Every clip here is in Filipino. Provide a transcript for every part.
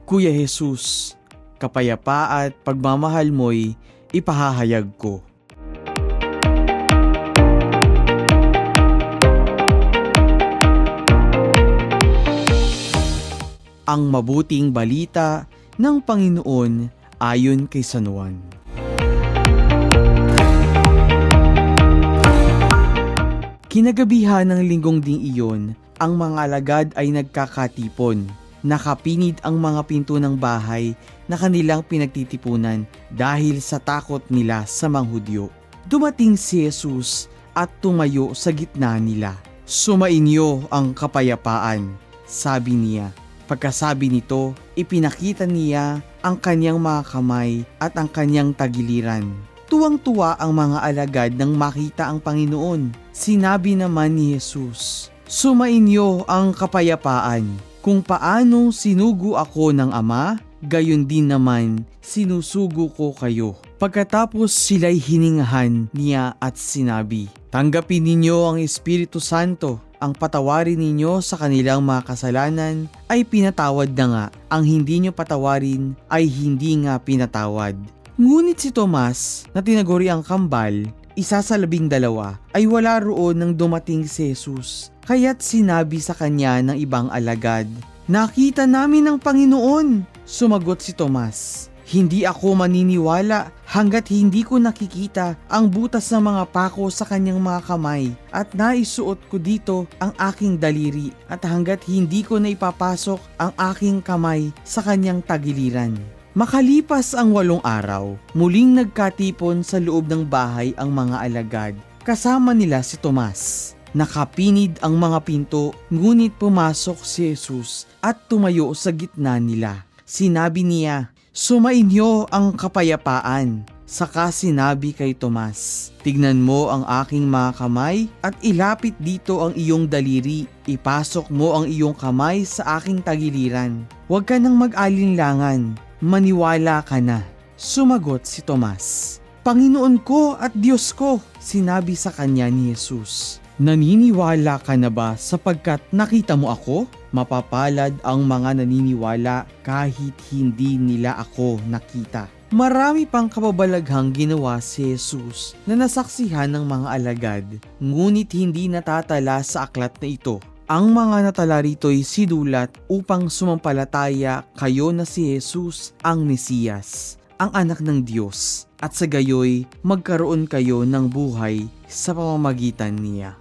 Kuya Jesus, kapayapaan at pagmamahal mo'y ipahahayag ko. Ang mabuting balita ng Panginoon ayon kay San Juan. Kinagabihan ng linggong ding iyon, ang mga alagad ay nagkakatipon. Nakapinid ang mga pinto ng bahay na kanilang pinagtitipunan dahil sa takot nila sa mga Hudyo. Dumating si Jesus at tumayo sa gitna nila. "Sumainyo ang kapayapaan," sabi niya. Pagkasabi nito, ipinakita niya ang kanyang mga kamay at ang kanyang tagiliran. Tuwang-tuwa ang mga alagad nang makita ang Panginoon. Sinabi naman ni Jesus, "Sumainyo ang kapayapaan. Kung paanong sinugo ako ng Ama, gayon din naman sinusugo ko kayo." Pagkatapos sila'y hiningahan niya at sinabi, "Tanggapin ninyo ang Espiritu Santo. Ang patawarin ninyo sa kanilang mga kasalanan ay pinatawad na nga. Ang hindi nyo patawarin ay hindi nga pinatawad." Ngunit si Tomas, na tinaguri ang kambal, isa sa 12, ay wala roon nang dumating si Jesus. Kaya't sinabi sa kanya ng ibang alagad, "Nakita namin ang Panginoon." Sumagot si Tomas, "Hindi ako maniniwala hanggat hindi ko nakikita ang butas ng mga pako sa kanyang mga kamay at naisuot ko dito ang aking daliri at hanggat hindi ko na ipapasok ang aking kamay sa kanyang tagiliran." Makalipas ang 8 araw, muling nagkatipon sa loob ng bahay ang mga alagad. Kasama nila si Tomas. Nakapinid ang mga pinto, ngunit pumasok si Jesus at tumayo sa gitna nila. Sinabi niya, "Sumainyo ang kapayapaan." Saka sinabi kay Tomas, "Tignan mo ang aking mga kamay at ilapit dito ang iyong daliri. Ipasok mo ang iyong kamay sa aking tagiliran. Huwag ka nang mag-alinlangan. Maniwala ka na." Sumagot si Tomas, "Panginoon ko at Diyos ko." Sinabi sa kanya ni Jesus, "Naniniwala ka na ba sapagkat nakita mo ako? Mapapalad ang mga naniniwala kahit hindi nila ako nakita." Marami pang kababalaghang ginawa si Jesus na nasaksihan ng mga alagad, ngunit hindi natatala sa aklat na ito. Ang mga natala rito'y sinulat upang sumampalataya kayo na si Jesus ang Mesiyas, ang anak ng Diyos, at sa gayoy magkaroon kayo ng buhay sa pamamagitan niya.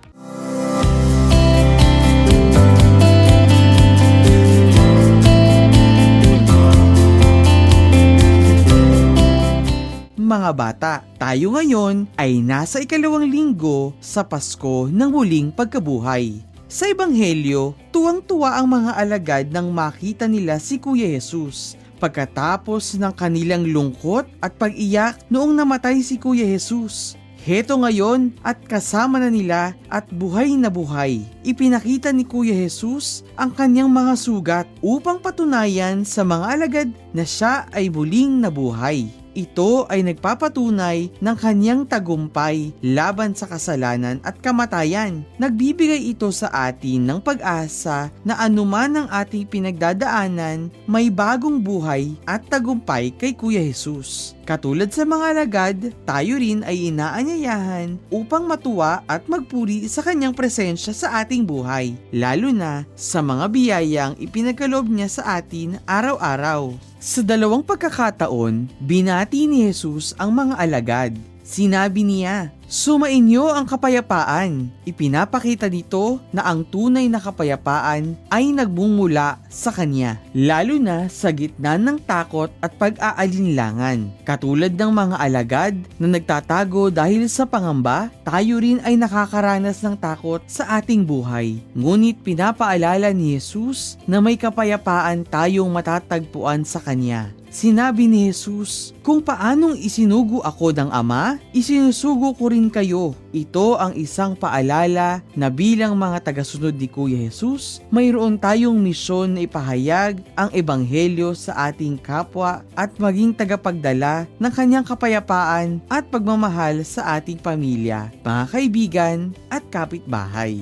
Mga bata, tayo ngayon ay nasa 2 linggo sa Pasko ng muling pagkabuhay. Sa Ebanghelyo, tuwang-tuwa ang mga alagad nang makita nila si Kuya Jesus. Pagkatapos ng kanilang lungkot at pag-iyak noong namatay si Kuya Jesus. Heto ngayon at kasama na nila at buhay na buhay. Ipinakita ni Kuya Jesus ang kanyang mga sugat upang patunayan sa mga alagad na siya ay muling nabuhay. Ito ay nagpapatunay ng kanyang tagumpay laban sa kasalanan at kamatayan. Nagbibigay ito sa atin ng pag-asa na anuman ang ating pinagdadaanan, may bagong buhay at tagumpay kay Kuya Jesus. Katulad sa mga alagad, tayo rin ay inaanyayahan upang matuwa at magpuri sa kanyang presensya sa ating buhay, lalo na sa mga biyayang ipinagkaloob niya sa atin araw-araw. Sa 2 pagkakataon, binati ni Jesus ang mga alagad. Sinabi niya, "Sumainyo ang kapayapaan." Ipinapakita dito na ang tunay na kapayapaan ay nagmumula sa Kanya, lalo na sa gitna ng takot at pag-aalinlangan. Katulad ng mga alagad na nagtatago dahil sa pangamba, tayo rin ay nakakaranas ng takot sa ating buhay. Ngunit pinapaalala ni Jesus na may kapayapaan tayong matatagpuan sa Kanya. Sinabi ni Jesus, "Kung paanong isinugo ako ng Ama, isinusugo ko rin kayo." Ito ang isang paalala na bilang mga tagasunod ni Kuya Jesus, mayroon tayong misyon na ipahayag ang Ebanghelyo sa ating kapwa at maging tagapagdala ng kanyang kapayapaan at pagmamahal sa ating pamilya, mga kaibigan at kapitbahay.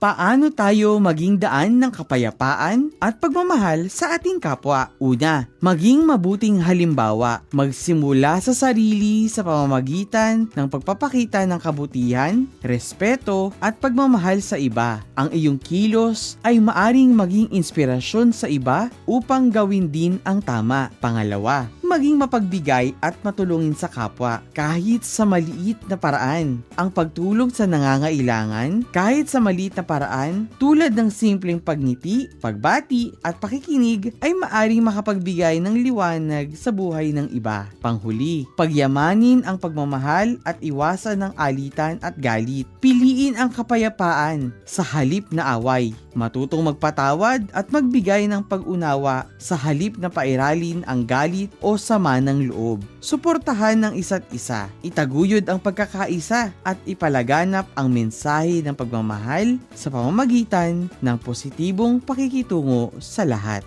Paano tayo maging daan ng kapayapaan at pagmamahal sa ating kapwa? Una, maging mabuting halimbawa. Magsimula sa sarili sa pamamagitan ng pagpapakita ng kabutihan, respeto at pagmamahal sa iba. Ang iyong kilos ay maaring maging inspirasyon sa iba upang gawin din ang tama. Pangalawa, maging mapagbigay at matulungin sa kapwa kahit sa maliit na paraan. Ang pagtulong sa nangangailangan kahit sa maliit na paraan tulad ng simpleng pagngiti, pagbati at pakikinig ay maaring makapagbigay ng liwanag sa buhay ng iba. Panghuli, pagyamanin ang pagmamahal at iwasan ng alitan at galit. Piliin ang kapayapaan sa halip na away. Matutong magpatawad at magbigay ng pag-unawa sa halip na pairalin ang galit o sama ng loob. Suportahan ng isa't isa, itaguyod ang pagkakaisa at ipalaganap ang mensahe ng pagmamahal sa pamamagitan ng positibong pakikitungo sa lahat.